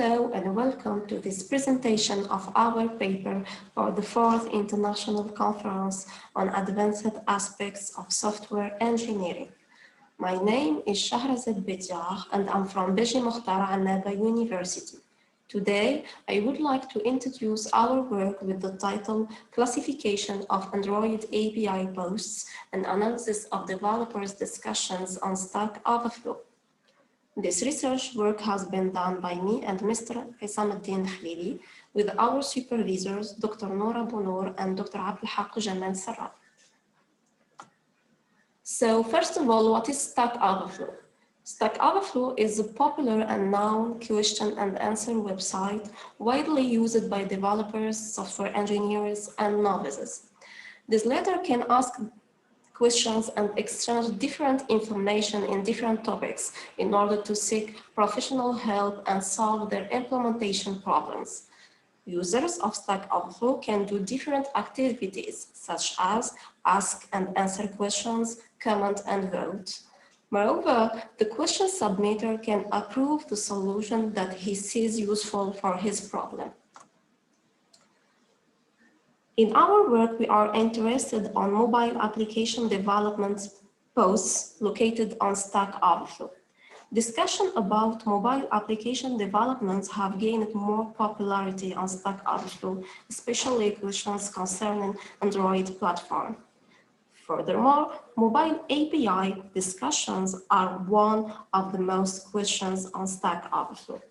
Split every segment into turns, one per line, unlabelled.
Hello and welcome to this presentation of our paper for the 4th International Conference on Advanced Aspects of Software Engineering. My name is Chahrazed Beddiar and I'm from Beji Mokhtar Annaba University. Today, I would like to introduce our work with the title Classification of Android API Posts and Analysis of Developers' Discussions on Stack Overflow. This research work has been done by me and Mr. Issam EddineKhelili with our supervisors, Dr. Nora Bounour and Dr. Abdelhak-Djamel. So first of all, what is Stack Overflow? Stack Overflow is a popular and known question and answer website widely used by developers, software engineers, and novices. This letter can ask questions and exchange different information in different topics in order to seek professional help and solve their implementation problems. Users of Stack Overflow can do different activities such as ask and answer questions, comment and vote. Moreover, the question submitter can approve the solution that he sees useful for his problem. In our work, we are interested on mobile application development posts located on Stack Overflow. Discussion about mobile application developments have gained more popularity on Stack Overflow, especially questions concerning Android platform. Furthermore, mobile API discussions are one of the most questions on Stack Overflow.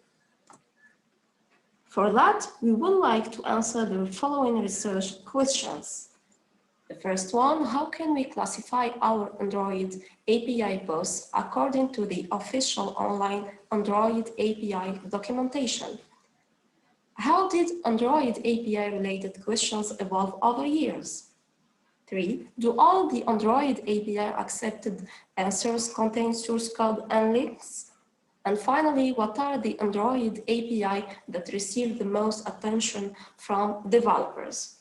For that, we would like to answer the following research questions. The first one, how can we classify our Android API posts according to the official online Android API documentation? How did Android API related questions evolve over years? 3. Do all the Android API accepted answers contain source code and links? And finally, what are the Android API that receive the most attention from developers?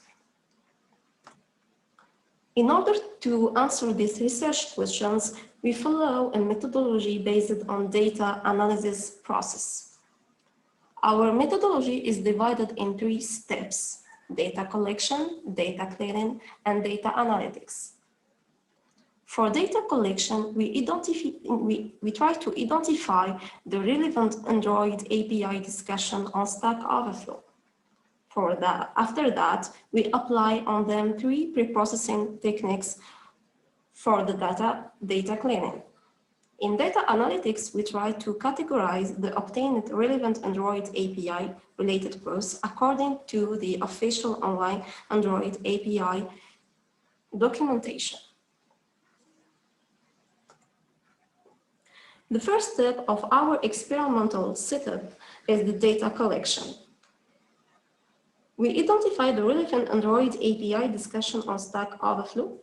In order to answer these research questions, we follow a methodology based on data analysis process. Our methodology is divided in 3 steps: data collection, data cleaning, and data analytics. For data collection, we try to identify the relevant Android API discussion on Stack Overflow. After that, we apply on them 3 preprocessing techniques for the data cleaning. In data analytics, we try to categorize the obtained relevant Android API related posts according to the official online Android API documentation. The first step of our experimental setup is the data collection. We identify the relevant Android API discussion on Stack Overflow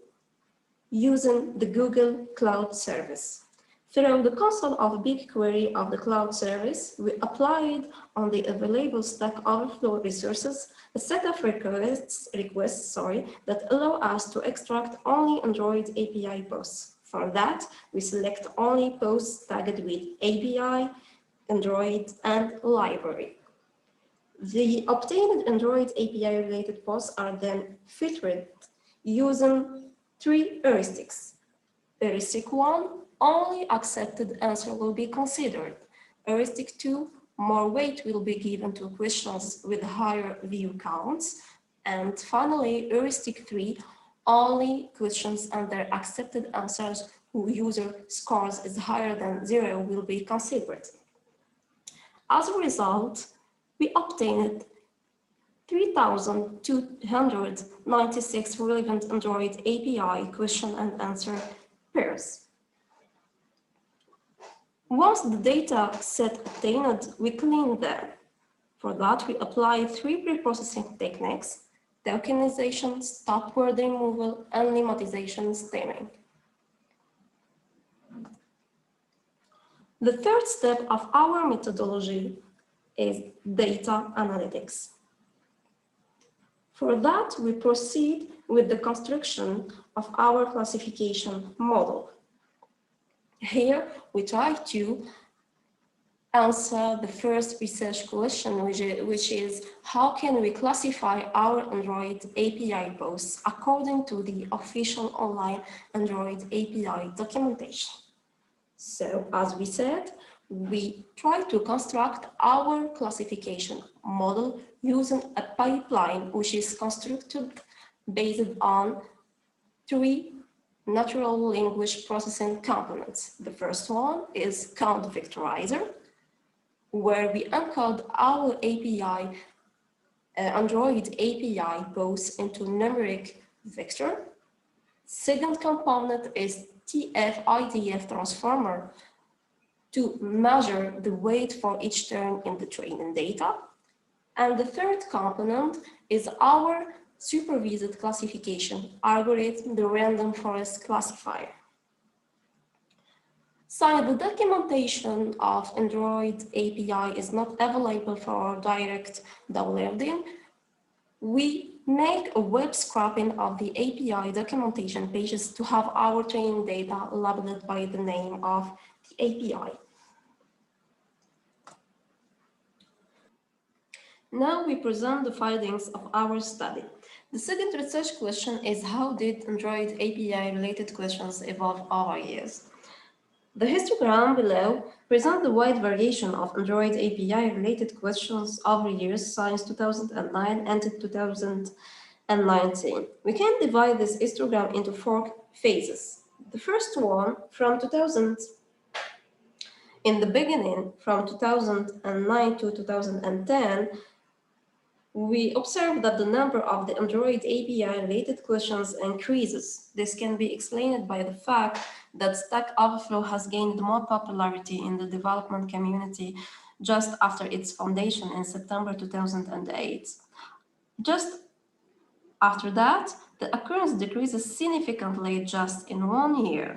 using the Google Cloud Service. Through the console of BigQuery of the Cloud Service, we applied on the available Stack Overflow resources a set of requests that allow us to extract only Android API posts. For that, we select only posts tagged with API, Android, and library. The obtained Android API related posts are then filtered using 3 heuristics. Heuristic 1, only accepted answer will be considered. Heuristic 2, more weight will be given to questions with higher view counts. And finally, heuristic 3, only questions and their accepted answers whose user scores is higher than 0 will be considered. As a result, we obtained 3,296 relevant Android API question and answer pairs. Once the data set obtained, we clean them. For that, we apply 3 preprocessing techniques: tokenization, stop word removal, and lemmatization stemming. The third step of our methodology is data analytics. For that, we proceed with the construction of our classification model. Here, we try to answer the first research question, which is how can we classify our Android API posts according to the official online Android API documentation. So, as we said, we try to construct our classification model using a pipeline which is constructed based on three natural language processing components. The first one is count vectorizer, where we encode our API, Android API posts into numeric vector. Second component is TF-IDF transformer to measure the weight for each term in the training data. And the third component is our supervised classification algorithm, the random forest classifier. So the documentation of Android API is not available for direct downloading. We make a web scraping of the API documentation pages to have our training data labeled by the name of the API. Now we present the findings of our study. The second research question is how did Android API related questions evolve over years? The histogram below presents the wide variation of Android API related questions over years since 2009 and 2019. We can divide this histogram into 4 phases. The first one from 2000, in the beginning from 2009 to 2010, we observe that the number of the Android API-related questions increases. This can be explained by the fact that Stack Overflow has gained more popularity in the development community just after its foundation in September 2008. Just after that, the occurrence decreases significantly just in 1 year.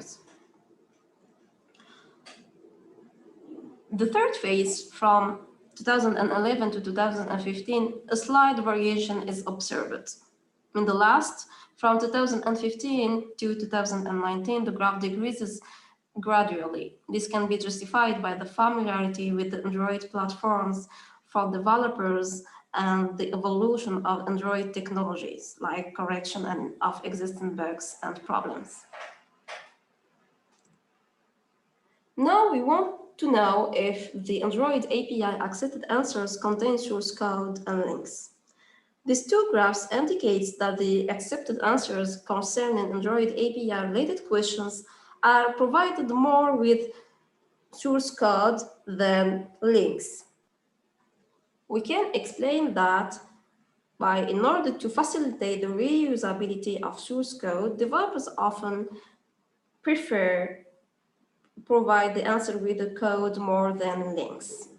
The third phase, from 2011 to 2015, a slight variation is observed. In the last, from 2015 to 2019, the graph decreases gradually. This can be justified by the familiarity with the Android platforms for developers and the evolution of Android technologies, like correction of existing bugs and problems. Now we want to know if the Android API accepted answers contain source code and links. These 2 graphs indicate that the accepted answers concerning Android API-related questions are provided more with source code than links. We can explain that in order to facilitate the reusability of source code, developers often prefer provide the answer with the code more than links.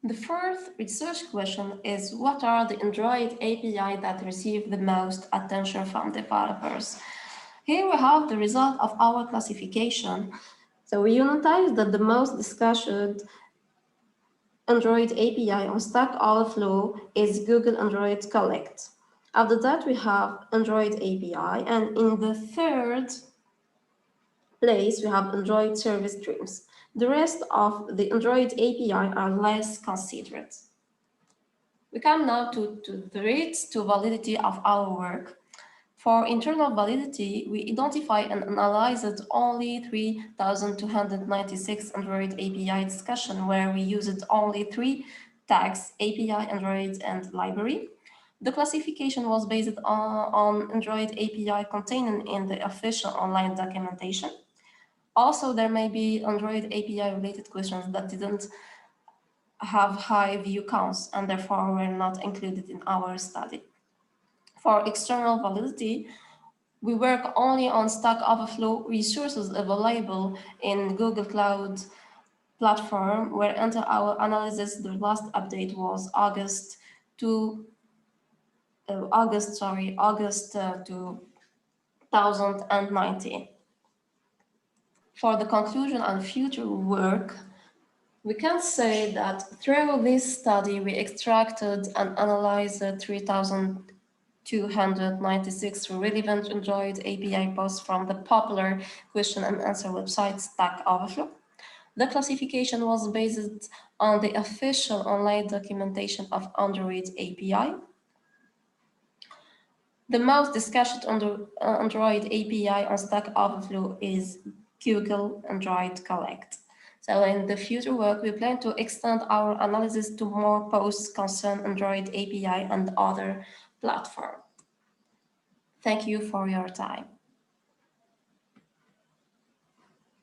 The fourth research question is what are the Android API that receive the most attention from developers? Here we have the result of our classification. So we notice that the most discussed Android API on Stack Overflow is Google Android Collect. After that, we have Android API, and in the third place, we have Android Service Streams. The rest of the Android API are less considered. We come now to the rates to validity of our work. For internal validity, we identify and analyzed only 3,296 Android API discussion where we used only 3 tags, API, Android, and library. The classification was based on Android API contained in the official online documentation. Also, there may be Android API-related questions that didn't have high view counts and therefore were not included in our study. For external validity, we work only on Stack Overflow resources available in Google Cloud Platform, where until our analysis, the last update was August 2019. For the conclusion and future work, we can say that through this study, we extracted and analyzed 3,296 relevant Android API posts from the popular question and answer website Stack Overflow. The classification was based on the official online documentation of Android API. The most discussed Android API on Stack Overflow is Google Android Collect. So in the future work, we plan to extend our analysis to more posts concern Android API and other platforms. Thank you for your time.